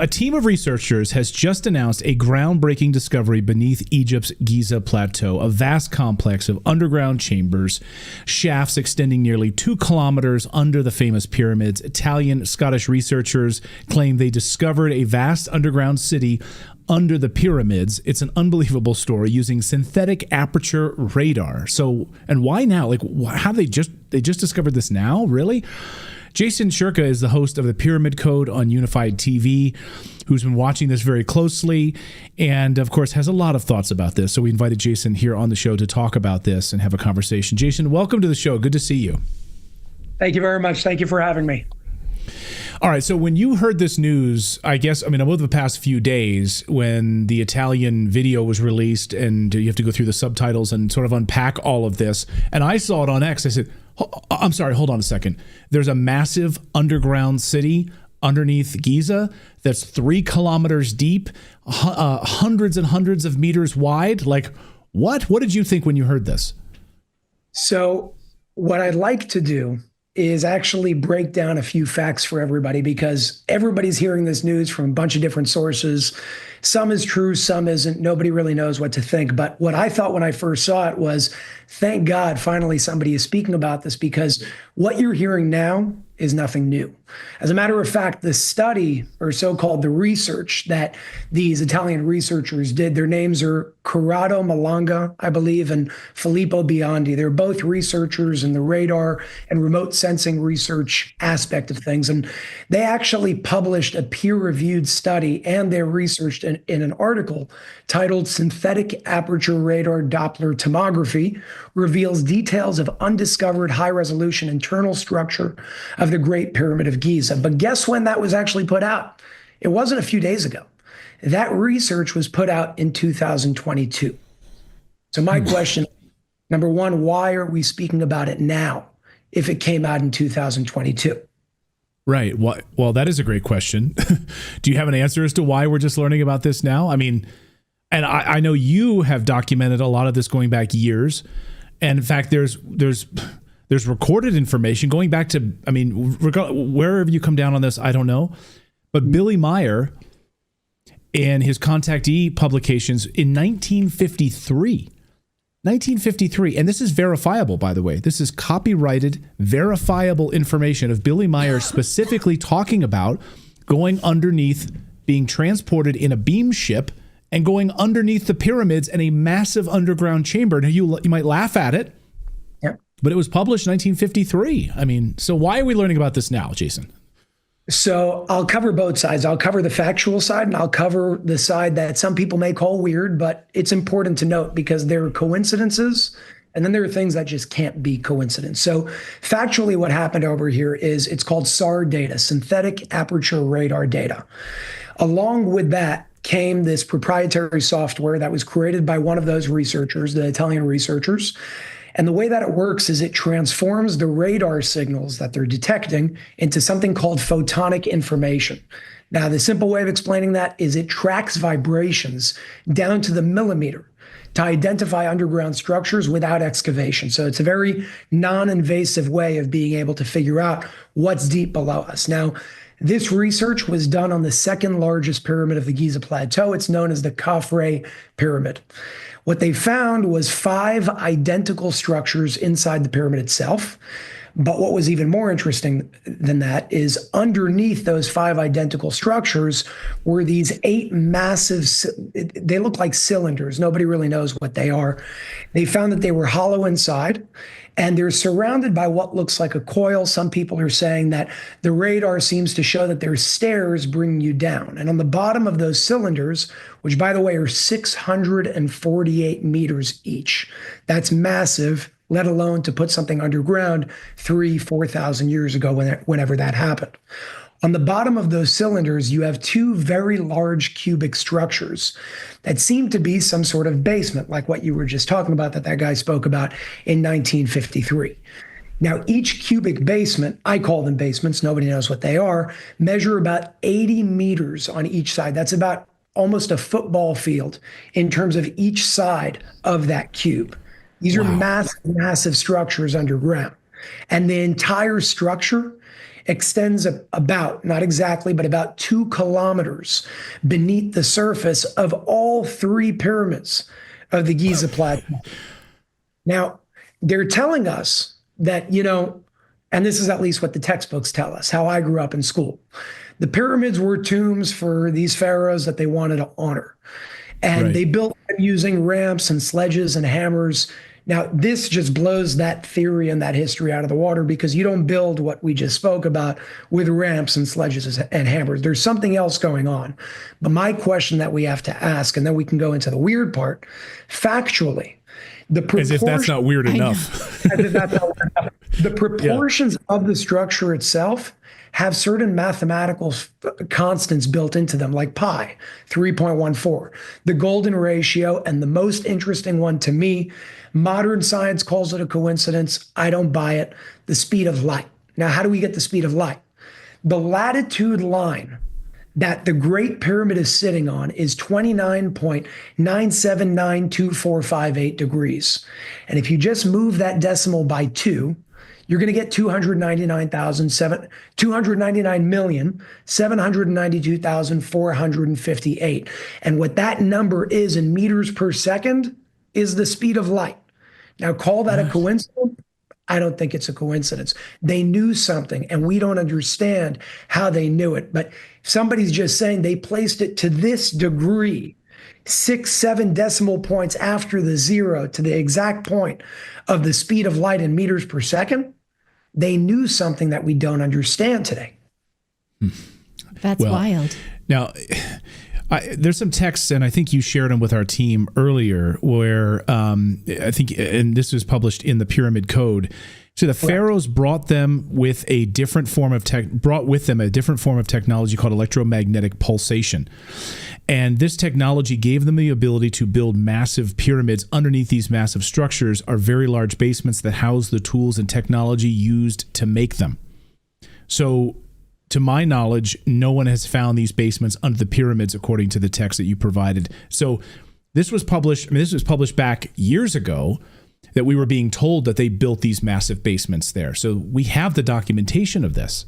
A team of researchers has just announced a groundbreaking discovery beneath Egypt's Giza Plateau, a vast complex of underground chambers, shafts extending nearly 2 kilometers under the famous pyramids. Italian Scottish researchers claim they discovered a vast underground city under the pyramids. It's an unbelievable story using synthetic aperture radar. So, and why now? Like, how they just discovered this now? Really? Jason Shirka is the host of the Pyramid Code on Unified TV, who's been watching this very closely and, of course, has a lot of thoughts about this. So we invited Jason here on the show to talk about this and have a conversation. Jason, welcome to the show. Good to see you. Thank you very much. Thank you for having me. All right. So when you heard this news, over the past few days, when the Italian video was released and you have to go through the subtitles and sort of unpack all of this, and I saw it on X, I said, I'm sorry, hold on a second. There's a massive underground city underneath Giza that's 3 kilometers deep, hundreds and hundreds of meters wide. Like, what? What did you think when you heard this? So what I'd like to do is actually break down a few facts for everybody, because everybody's hearing this news from a bunch of different sources. Some is true, some isn't. Nobody really knows what to think. But what I thought when I first saw it was, thank God, finally somebody is speaking about this, because what you're hearing now is nothing new. As a matter of fact, the study, or so-called the research that these Italian researchers did, their names are Corrado Malanga, I believe, and Filippo Biondi. They're both researchers in the radar and remote sensing research aspect of things. And they actually published a peer-reviewed study and their research in an article titled Synthetic Aperture Radar Doppler Tomography Reveals Details of Undiscovered High-Resolution Internal Structure of the Great Pyramid of Giza. But guess when that was actually put out? It wasn't a few days ago. That research was put out in 2022. So my question, number one, why are we speaking about it now if it came out in 2022? Right. Well, that is a great question. Do you have an answer as to why we're just learning about this now? I mean, and I know you have documented a lot of this going back years. And in fact, there's recorded information going back to, I mean, wherever you come down on this, I don't know. But Billy Meyer and his contactee publications in 1953, and this is verifiable, by the way. This is copyrighted, verifiable information of Billy Meyer specifically talking about going underneath, being transported in a beam ship and going underneath the pyramids in a massive underground chamber. Now, you might laugh at it, but it was published in 1953. I mean, so why are we learning about this now, Jason? So I'll cover both sides. I'll cover the factual side, and I'll cover the side that some people may call weird, but it's important to note because there are coincidences, and then there are things that just can't be coincidence. So factually, what happened over here is it's called SAR data, synthetic aperture radar data. Along with that came this proprietary software that was created by one of those researchers, the Italian researchers. And the way that it works is it transforms the radar signals that they're detecting into something called photonic information. Now, the simple way of explaining that is it tracks vibrations down to the millimeter to identify underground structures without excavation. So it's a very non-invasive way of being able to figure out what's deep below us. Now, this research was done on the second largest pyramid of the Giza Plateau. It's known as the Khafre Pyramid. What they found was 5 identical structures inside the pyramid itself. But what was even more interesting than that is underneath those 5 identical structures were these 8 massive, they look like cylinders. Nobody really knows what they are. They found that they were hollow inside, and they're surrounded by what looks like a coil. Some people are saying that the radar seems to show that there's stairs bringing you down. And on the bottom of those cylinders, which by the way are 648 meters each, that's massive, let alone to put something underground 4,000 years ago whenever that happened. On the bottom of those cylinders, you have 2 very large cubic structures that seem to be some sort of basement, like what you were just talking about that guy spoke about in 1953. Now, each cubic basement, I call them basements, nobody knows what they are, measure about 80 meters on each side. That's about almost a football field in terms of each side of that cube. These are massive, massive structures underground. And the entire structure extends about, not exactly, but about 2 kilometers beneath the surface of all 3 pyramids of the Giza Plateau. Now, they're telling us that, and this is at least what the textbooks tell us, how I grew up in school. The pyramids were tombs for these pharaohs that they wanted to honor. And they built them using ramps and sledges and hammers. Now, this just blows that theory and that history out of the water, because you don't build what we just spoke about with ramps and sledges and hammers. There's something else going on. But my question that we have to ask, and then we can go into the weird part, factually, as if that's not weird enough. As if that's not weird enough. The proportions of the structure itself have certain mathematical constants built into them, like pi, 3.14, the golden ratio, and the most interesting one to me, modern science calls it a coincidence. I don't buy it. The speed of light. Now, how do we get the speed of light? The latitude line that the Great Pyramid is sitting on is 29.9792458 degrees. And if you just move that decimal by 2, you're going to get 299,792,458. And what that number is in meters per second is the speed of light. Now, call that a coincidence? I don't think it's a coincidence. They knew something, and we don't understand how they knew it. But somebody's just saying they placed it to this degree, 6, 7 decimal points after the zero, to the exact point of the speed of light in meters per second. They knew something that we don't understand today. That's wild. Now, there's some texts, and I think you shared them with our team earlier, where I think, and this was published in the Pyramid Code. So the pharaohs brought with them a different form of technology called electromagnetic pulsation. And this technology gave them the ability to build massive pyramids. Underneath these massive structures are very large basements that house the tools and technology used to make them. So, to my knowledge, no one has found these basements under the pyramids, according to the text that you provided. So this was published. This was published back years ago, that we were being told that they built these massive basements there. So we have the documentation of this.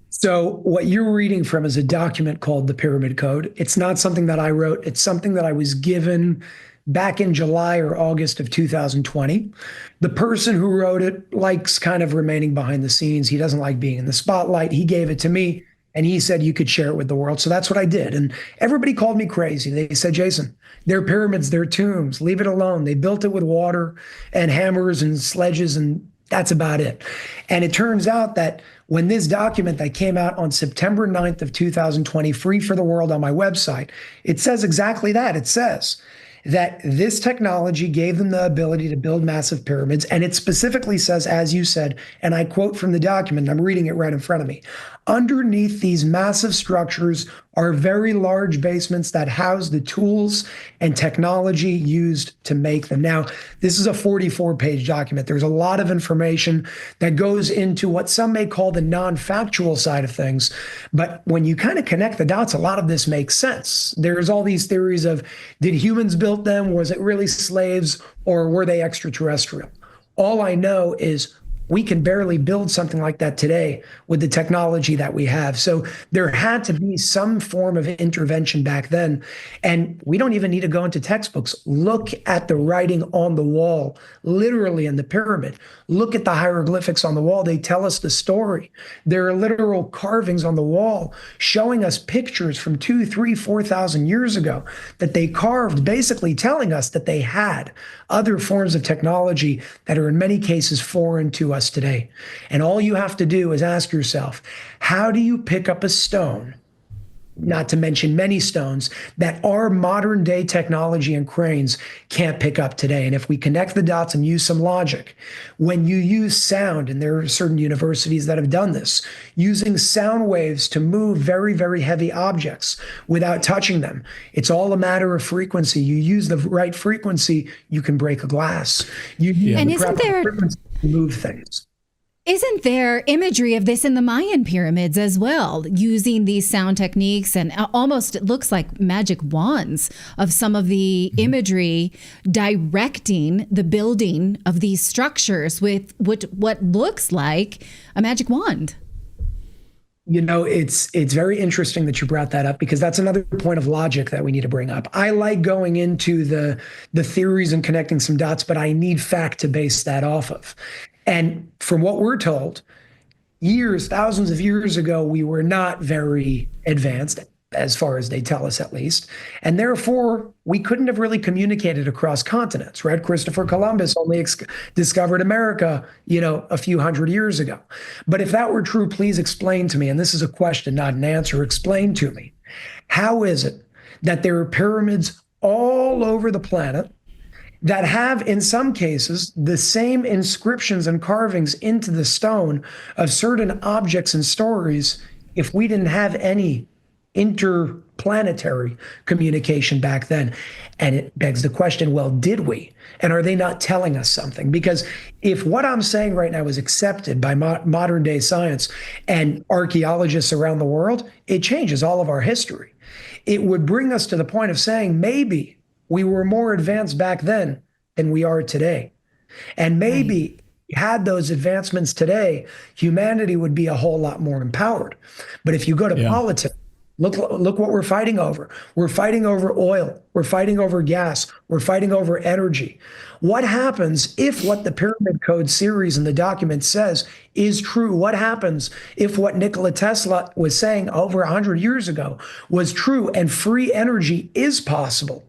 So what you're reading from is a document called the Pyramid Code. It's not something that I wrote. It's something that I was given back in July or August of 2020. The person who wrote it likes kind of remaining behind the scenes. He doesn't like being in the spotlight. He gave it to me, and he said you could share it with the world. So that's what I did. And everybody called me crazy. They said, Jason, they're pyramids, they're tombs. Leave it alone. They built it with water and hammers and sledges, and that's about it. And it turns out that when this document that came out on September 9th of 2020, free for the world on my website, it says exactly that. It says that this technology gave them the ability to build massive pyramids. And it specifically says, as you said, and I quote from the document, I'm reading it right in front of me, underneath these massive structures are very large basements that house the tools and technology used to make them. Now, this is a 44-page document. There's a lot of information that goes into what some may call the non-factual side of things. But when you kind of connect the dots, a lot of this makes sense. There's all these theories of, did humans build them? Was it really slaves, or were they extraterrestrial? All I know is we can barely build something like that today with the technology that we have. So there had to be some form of intervention back then. And we don't even need to go into textbooks. Look at the writing on the wall, literally in the pyramid. Look at the hieroglyphics on the wall. They tell us the story. There are literal carvings on the wall showing us pictures from 2,000, 3,000, 4,000 years ago that they carved, basically telling us that they had other forms of technology that are in many cases foreign to us today. And all you have to do is ask yourself, how do you pick up a stone, not to mention many stones, that our modern day technology and cranes can't pick up today? And if we connect the dots and use some logic, when you use sound, and there are certain universities that have done this, using sound waves to move very, very heavy objects without touching them, it's all a matter of frequency. You use the right frequency, you can break a glass. You use and the isn't there frequency to move things. Isn't there imagery of this in the Mayan pyramids as well, using these sound techniques, and almost it looks like magic wands of some of the imagery directing the building of these structures with what looks like a magic wand? It's very interesting that you brought that up because that's another point of logic that we need to bring up. I like going into the theories and connecting some dots, but I need fact to base that off of. And from what we're told, thousands of years ago, we were not very advanced, as far as they tell us at least. And therefore, we couldn't have really communicated across continents, right? Christopher Columbus only discovered America, a few hundred years ago. But if that were true, please explain to me, and this is a question, not an answer, explain to me, how is it that there are pyramids all over the planet that have, in some cases, the same inscriptions and carvings into the stone of certain objects and stories if we didn't have any interplanetary communication back then? And it begs the question, well, did we? And are they not telling us something? Because if what I'm saying right now is accepted by modern day science and archaeologists around the world, it changes all of our history. It would bring us to the point of saying maybe we were more advanced back then than we are today. And maybe had those advancements today, humanity would be a whole lot more empowered. But if you go to politics, look what we're fighting over. We're fighting over oil. We're fighting over gas. We're fighting over energy. What happens if what the Pyramid Code series and the document says is true? What happens if what Nikola Tesla was saying over 100 years ago was true and free energy is possible?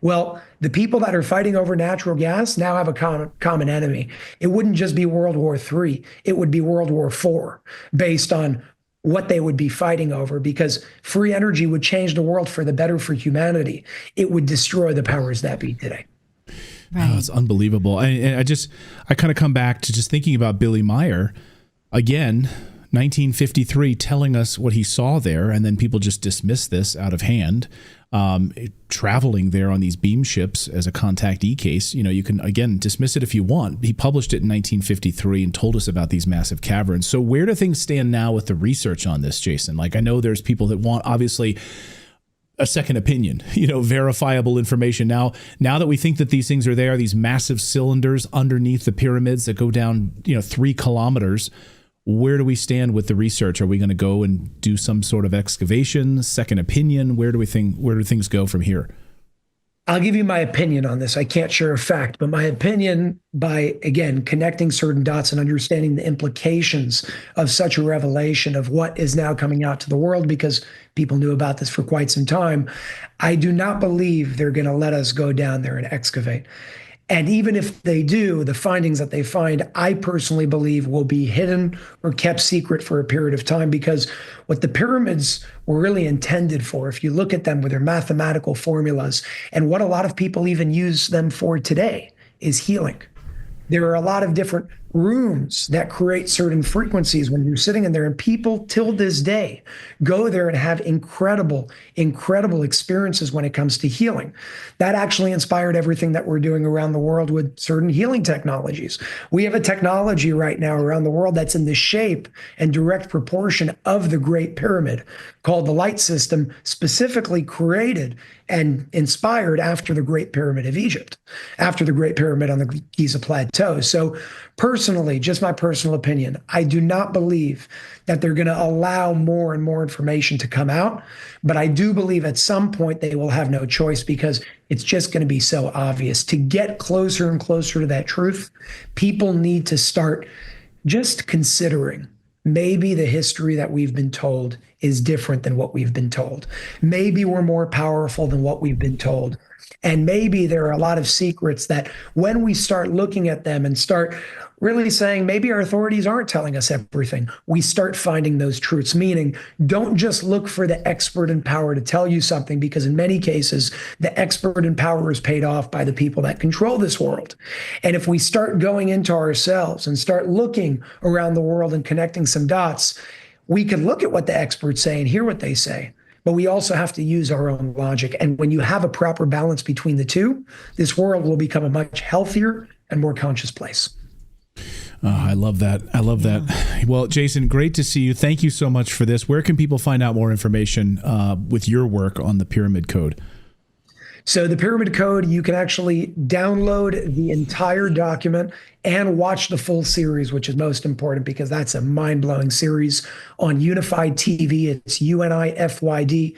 Well, the people that are fighting over natural gas now have a common enemy. It wouldn't just be World War III. It would be World War IV based on what they would be fighting over, because free energy would change the world for the better for humanity. It would destroy the powers that be today. Right. Oh, it's unbelievable. I kind of come back to just thinking about Billy Meyer again, 1953, telling us what he saw there, and then people just dismiss this out of hand. Traveling there on these beam ships as a contactee case, you can, again, dismiss it if you want. He published it in 1953 and told us about these massive caverns. So where do things stand now with the research on this, Jason? Like, I know there's people that want, obviously, a second opinion, verifiable information. Now that we think that these things are there, these massive cylinders underneath the pyramids that go down, 3 kilometers, where do we stand with the research? Are we going to go and do some sort of excavation, second opinion? Where do things go from here? I'll give you my opinion on this. I can't share a fact, but my opinion, by, again, connecting certain dots and understanding the implications of such a revelation of what is now coming out to the world, because people knew about this for quite some time, I do not believe they're going to let us go down there and excavate. And even if they do, the findings that they find, I personally believe, will be hidden or kept secret for a period of time, because what the pyramids were really intended for, if you look at them with their mathematical formulas, and what a lot of people even use them for today, is healing. There are a lot of different rooms that create certain frequencies when you're sitting in there, and people till this day go there and have incredible experiences when it comes to healing. That actually inspired everything that we're doing around the world with certain healing technologies. We have a technology right now around the world that's in the shape and direct proportion of the Great Pyramid, called the Light System, specifically created and inspired after the Great Pyramid of Egypt, after the Great Pyramid on the Giza Plateau. So personally, just my personal opinion, I do not believe that they're going to allow more and more information to come out. But I do believe at some point they will have no choice, because it's just going to be so obvious. To get closer and closer to that truth, people need to start just considering maybe the history that we've been told is different than what we've been told. Maybe we're more powerful than what we've been told. And maybe there are a lot of secrets that when we start looking at them and start really saying maybe our authorities aren't telling us everything, we start finding those truths. Meaning, don't just look for the expert in power to tell you something, because in many cases, the expert in power is paid off by the people that control this world. And if we start going into ourselves and start looking around the world and connecting some dots, we can look at what the experts say and hear what they say. But we also have to use our own logic. And when you have a proper balance between the two, this world will become a much healthier and more conscious place. Oh, I love that. I love that. Well, Jason, great to see you. Thank you so much for this. Where can people find out more information with your work on the Pyramid Code? So the pyramid code, you can actually download the entire document and watch the full series, which is most important because that's a mind-blowing series on Unified TV. It's unifyd.tv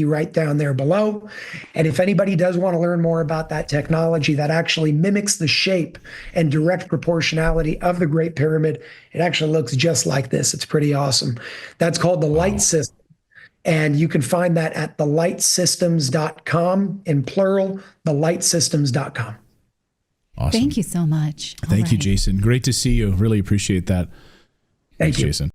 right down there below. And if anybody does want to learn more about that technology that actually mimics the shape and direct proportionality of the Great Pyramid, it actually looks just like this. It's pretty awesome. That's called the Light System. And you can find that at thelightsystems.com, in plural, thelightsystems.com. Awesome. Thank you so much. Thank you, Jason. Great to see you. Really appreciate that. Thank you. Jason.